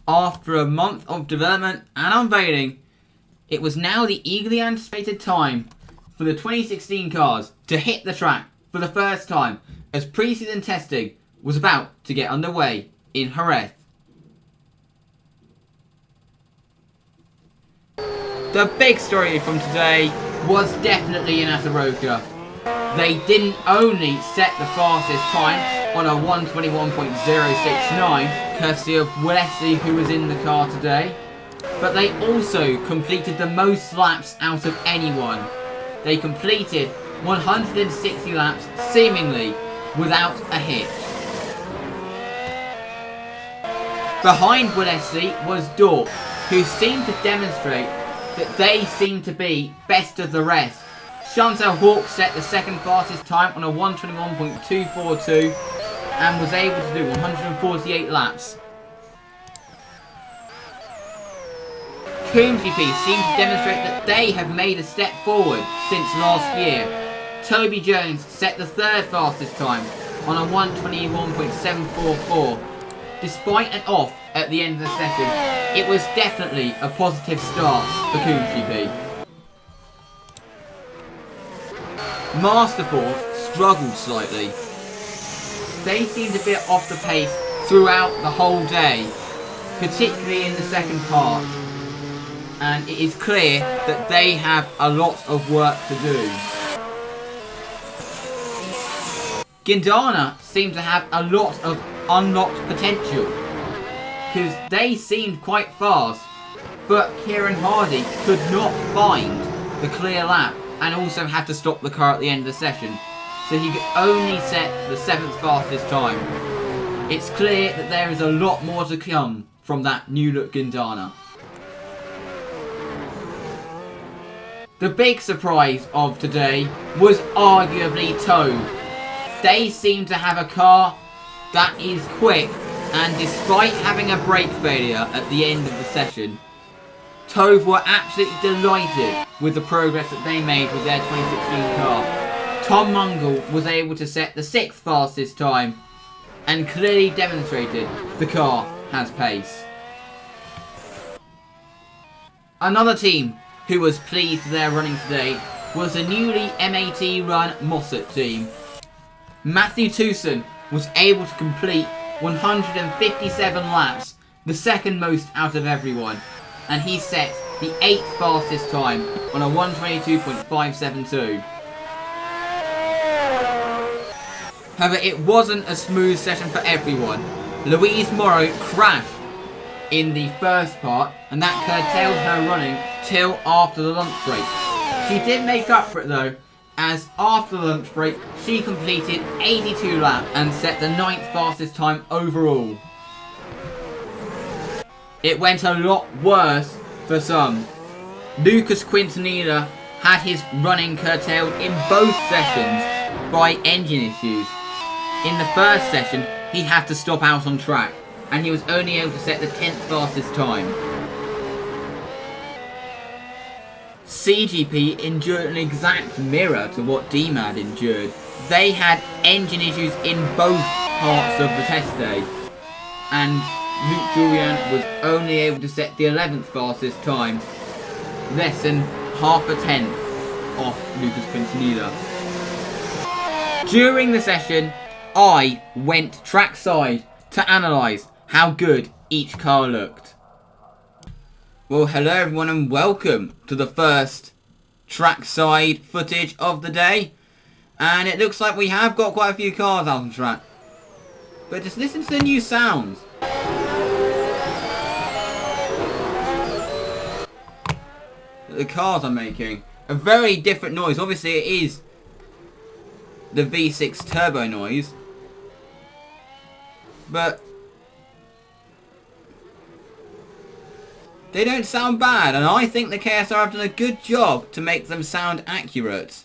After a month of development and unveiling, it was now the eagerly anticipated time for the 2016 cars to hit the track for the first time as pre-season testing was about to get underway in Jerez. The big story from today was definitely in Ataroka. They didn't only set the fastest time on a 1:21.069, courtesy of Wesley, who was in the car today, but they also completed the most laps out of anyone. They completed 160 laps seemingly without a hitch. Behind Wesley was Dorp, who seemed to demonstrate that they seemed to be best of the rest. Chantal Hawk set the second fastest time on a 1:21.242 and was able to do 148 laps. GP seemed to demonstrate that they have made a step forward since last year. Toby Jones set the third fastest time on a 1:21.744. Despite an off at the end of the session, it was definitely a positive start for GP. Masterforce struggled slightly. They seemed a bit off the pace throughout the whole day, particularly in the second part, and it is clear that they have a lot of work to do. Guindana seemed to have a lot of unlocked potential, because they seemed quite fast, but Kieran Hardy could not find the clear lap and also had to stop the car at the end of the session, so he could only set the 7th fastest time. It's clear that there is a lot more to come from that new look Guindana. The big surprise of today was arguably Tove. They seem to have a car that is quick, and despite having a brake failure at the end of the session, Tove were absolutely delighted with the progress that they made with their 2016 car. Tom Mungle was able to set the 6th fastest time and clearly demonstrated the car has pace. Another team who was pleased with their running today was the newly MAT run Mossad team. Matthew Towson was able to complete 157 laps, the second most out of everyone, and he set the 8th fastest time on a 1:22.572. However, it wasn't a smooth session for everyone. Louise Morrow crashed in the first part, and that curtailed her running till after the lunch break. She did make up for it though, as after the lunch break she completed 82 laps and set the 9th fastest time overall. It went a lot worse for some. Lucas Quintanilla had his running curtailed in both sessions by engine issues. In the first session he had to stop out on track, and he was only able to set the 10th fastest time. CGP endured an exact mirror to what DMAD endured. They had engine issues in both parts of the test day, and Luke Julian was only able to set the 11th fastest time, less than half a tenth off Lucas Quintanilla. During the session, I went trackside to analyse how good each car looked. Well, hello everyone and welcome to the first trackside footage of the day. And it looks like we have got quite a few cars out on track. But just listen to the new sounds. The cars are making a very different noise. Obviously it is the V6 turbo noise, but they don't sound bad, and I think the KSR have done a good job to make them sound accurate.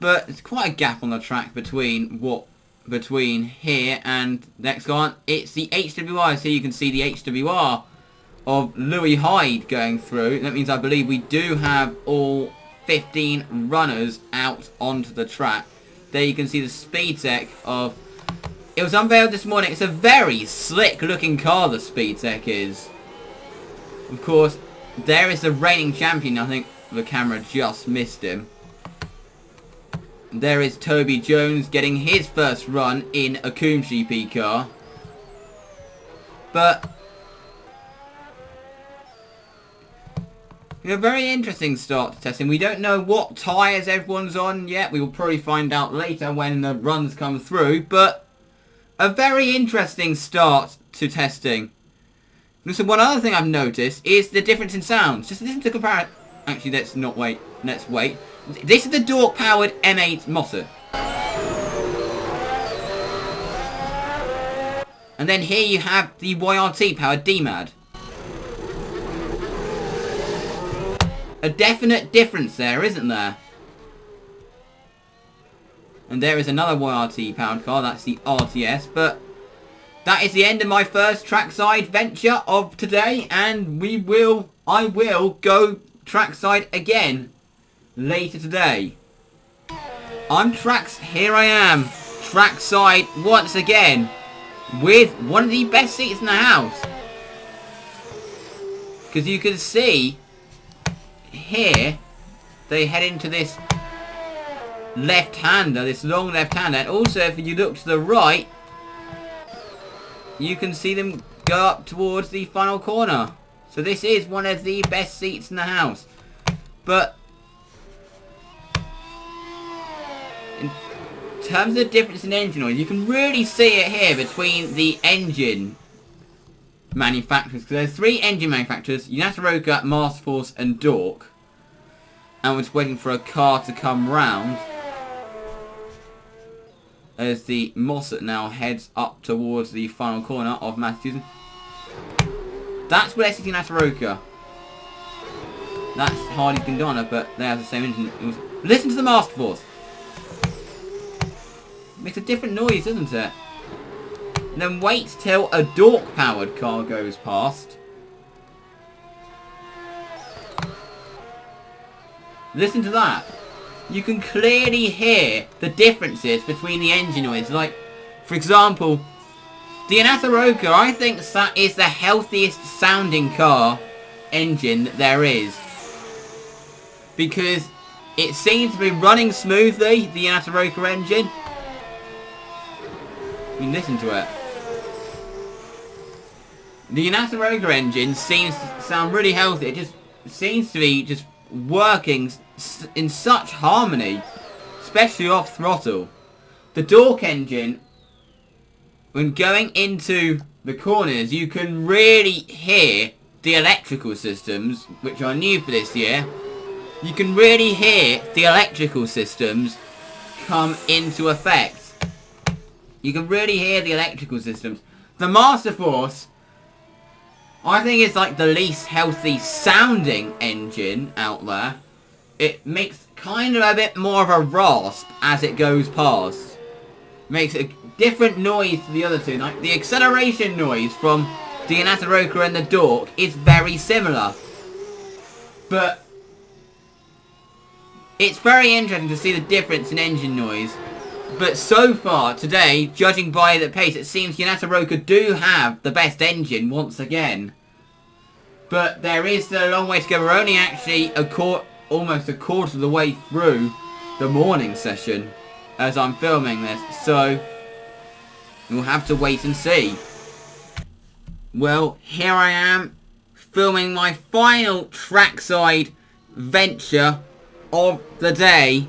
But there's quite a gap on the track between here and next one. It's the HWR, so you can see the HWR of Louis Hyde going through. That means I believe we do have all 15 runners out onto the track. There you can see the speed tech of It was unveiled this morning. It's a very slick looking car, the SpeedTech is. Of course, there is the reigning champion. I think the camera just missed him. There is Toby Jones getting his first run in a Coombs GP car. But a very interesting start to testing. We don't know what tyres everyone's on yet. We will probably find out later when the runs come through. But a very interesting start to testing. So one other thing I've noticed is the difference in sounds. Just listen to compare. Actually, let's not wait. Let's wait. This is the Dork-powered M8 Mossad. And then here you have the YRT-powered DMAD. A definite difference there, isn't there? And there is another YRT-powered car. That's the RTS. But that is the end of my first trackside venture of today. And I will go trackside again later today. Here I am, trackside once again, with one of the best seats in the house. Because you can see here, they head into this left-hander, this long left-hander. And also, if you look to the right, you can see them go up towards the final corner. So this is one of the best seats in the house. But in terms of the difference in engine noise, you can really see it here between the engine manufacturers. Because there's 3 engine manufacturers: Yamaha, Masterforce and Dork. And we're just waiting for a car to come round as the Mossad now heads up towards the final corner of Massachusetts. That's what SCT Nataroka. That's Hardy Kandana, but they have the same engine. Listen to the Masterforce. Makes a different noise, doesn't it? And then wait till a Dork-powered car goes past. Listen to that. You can clearly hear the differences between the engine noise. Like, for example, the Anatharoka, I think that is the healthiest sounding car engine that there is. Because it seems to be running smoothly, the Anatharoka engine. I mean, listen to it. The Anatharoka engine seems to sound really healthy. It just seems to be just working in such harmony, especially off throttle. The Dork engine, when going into the corners, you can really hear the electrical systems, which are new for this year. You can really hear the electrical systems come into effect. You can really hear the electrical systems. The Masterforce, I think it's like the least healthy sounding engine out there. It makes kind of a bit more of a rasp as it goes past. Makes a different noise to the other two. Like the acceleration noise from the Anatharoka and the Dork is very similar. But it's very interesting to see the difference in engine noise. But so far today, judging by the pace, it seems Yanataroka do have the best engine once again. But there is still a long way to go. We're only actually almost a quarter of the way through the morning session as I'm filming this. So we'll have to wait and see. Well, here I am filming my final trackside venture of the day.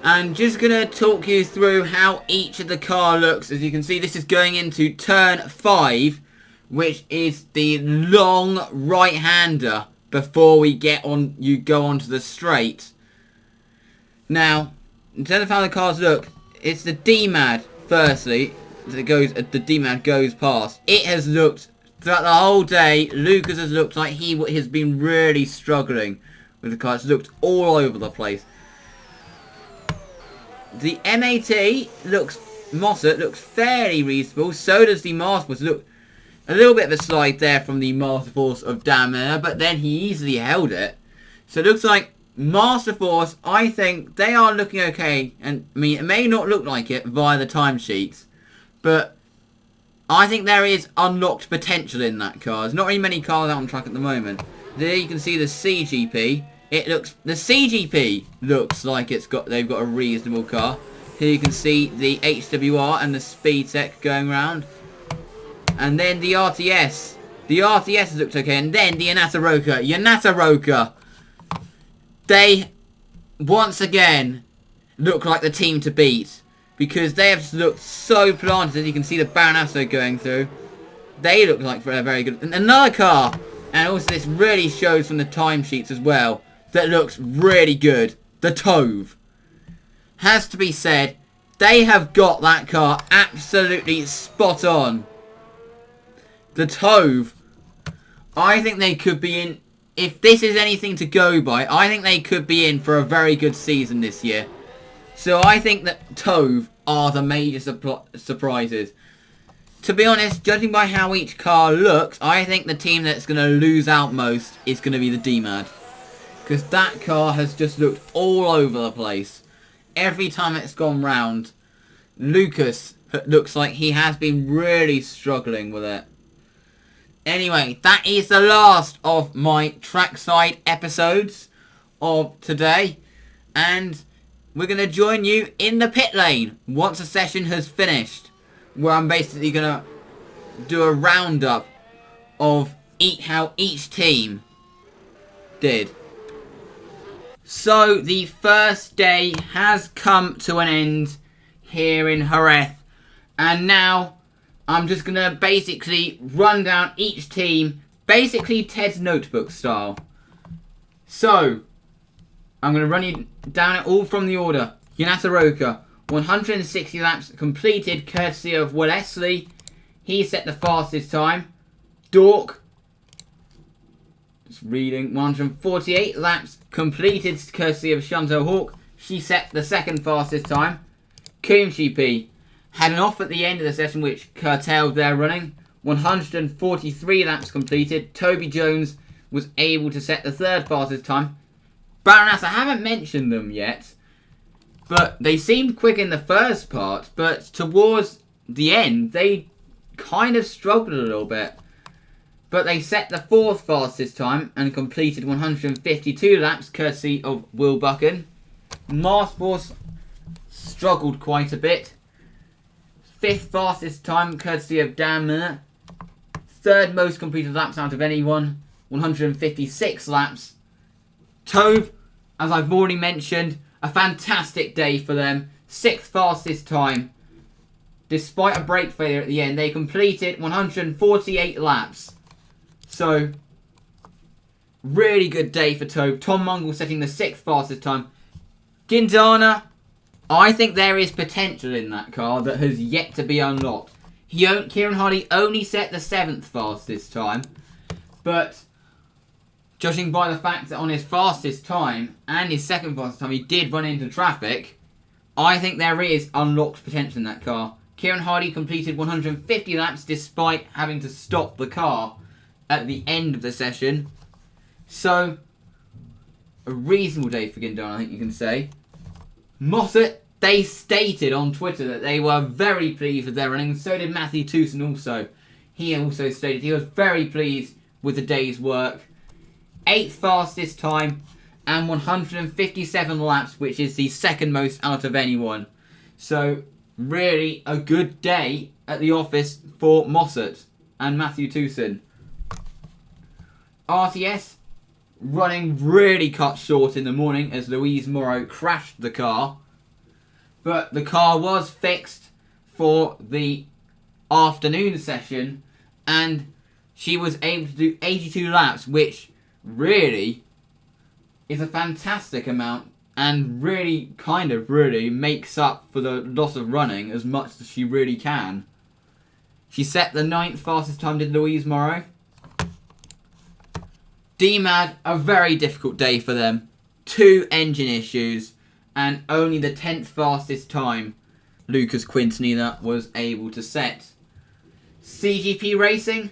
I'm just going to talk you through how each of the car looks. As you can see, this is going into turn 5, which is the long right-hander before we go onto the straight. Now, in terms of how the cars look, it's the DMAD firstly. The DMAD goes past. It has looked throughout the whole day. Lucas has looked like he has been really struggling with the car. It's looked all over the place. The MAT Mossad looks fairly reasonable. So does the Masterforce. Look, a little bit of a slide there from the Masterforce of Damner, but then he easily held it. So it looks like Masterforce, I think they are looking okay. And I mean, it may not look like it via the timesheets, But I think there is unlocked potential in that car. There's not really many cars out on track at the moment. There you can see the CGP. The CGP looks like they've got a reasonable car. Here you can see the HWR and the SpeedTech going round. And then the RTS. The RTS looked okay. And then the Yanata Roka. They, once again, look like the team to beat. Because they have looked so planted, as you can see the Baronasso going through. They look like they're very good. And another car, and also this really shows from the timesheets as well, that looks really good. The Tove. Has to be said, they have got that car absolutely spot on. The Tove, I think they could be in, if this is anything to go by, I think they could be in for a very good season this year. So I think that Tove are the major surprises. To be honest, judging by how each car looks, I think the team that's going to lose out most is going to be the DMAD. Because that car has just looked all over the place. Every time it's gone round, Lucas looks like he has been really struggling with it. Anyway, that is the last of my trackside episodes of today. And we're going to join you in the pit lane once the session has finished. Where I'm basically going to do a roundup of how each team did. So the first day has come to an end here in Jerez. And now I'm just going to basically run down each team, basically Ted's notebook style. So I'm going to run you down it all from the order. Yanata Roka, 160 laps completed courtesy of Wellesley. He set the fastest time. Dork, just reading, 148 laps completed courtesy of Chantal Hawk. She set the second fastest time. Kumshi had an off at the end of the session which curtailed their running. 143 laps completed. Toby Jones was able to set the third fastest time. Baroness, I haven't mentioned them yet, but they seemed quick in the first part, but towards the end, they kind of struggled a little bit. But they set the fourth fastest time and completed 152 laps, courtesy of Will Buchan. Marsport struggled quite a bit. Fifth fastest time, courtesy of Dan Miller. Third most completed laps out of anyone, 156 laps. Tove, as I've already mentioned, a fantastic day for them. Sixth fastest time. Despite a brake failure at the end, they completed 148 laps. So, really good day for Tove. Tom Mungle setting the sixth fastest time. Guindana, I think there is potential in that car that has yet to be unlocked. Kieran Hardy only set the seventh fastest time, but judging by the fact that on his fastest time and his second fastest time he did run into traffic, I think there is unlocked potential in that car. Kieran Hardy completed 150 laps despite having to stop the car at the end of the session. So, a reasonable day for Guindana, I think you can say. Mossett, they stated on Twitter that they were very pleased with their running. So did Matthew Towson also. He also stated he was very pleased with the day's work. 8th fastest time and 157 laps, which is the second most out of anyone. So, really a good day at the office for Mossett and Matthew Towson. RTS running really cut short in the morning as Louise Morrow crashed the car. But the car was fixed for the afternoon session and she was able to do 82 laps, which really is a fantastic amount and really makes up for the loss of running as much as she really can. She set the 9th fastest time, did Louise Morrow. DMAD, a very difficult day for them. 2 engine issues and only the 10th fastest time Lucas Quintanilla was able to set. CGP Racing,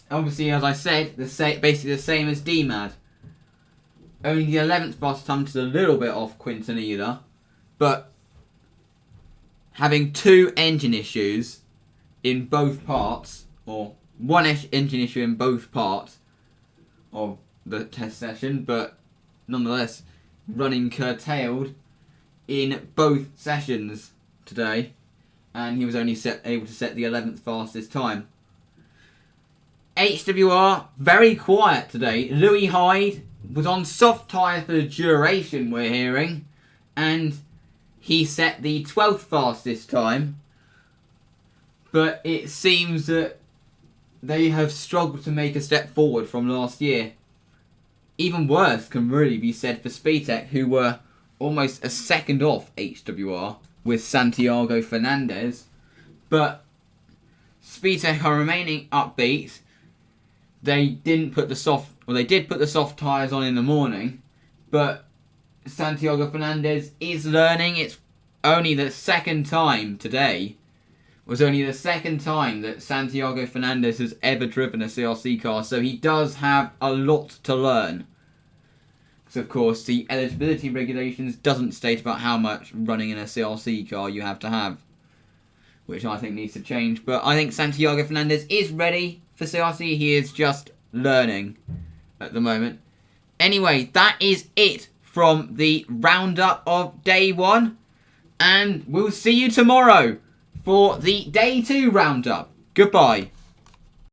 obviously as I said, basically the same as DMAD. Only the 11th fastest time, which is a little bit off Quintanilla, but having 2 engine issues in both parts, or 1 engine issue in both parts of the test session, but nonetheless running curtailed in both sessions today, and he was only able to set the 11th fastest time. HWR, very quiet today. Louis Hyde was on soft tyres for the duration, we're hearing, and he set the 12th fastest time, but it seems that they have struggled to make a step forward from last year. Even worse can really be said for Speedtech, who were almost a second off HWR with Santiago Fernandez, but Speedtech are remaining upbeat. They did put the soft tyres on in the morning, but Santiago Fernandez is learning. It's only the second time today. It was only the second time that Santiago Fernandez has ever driven a CRC car, so he does have a lot to learn. Because of course the eligibility regulations doesn't state about how much running in a CRC car you have to have, which I think needs to change. But I think Santiago Fernandez is ready for CRC. He is just learning at the moment. Anyway, that is it from the roundup of day 1. And we'll see you tomorrow for the day 2 roundup. Goodbye.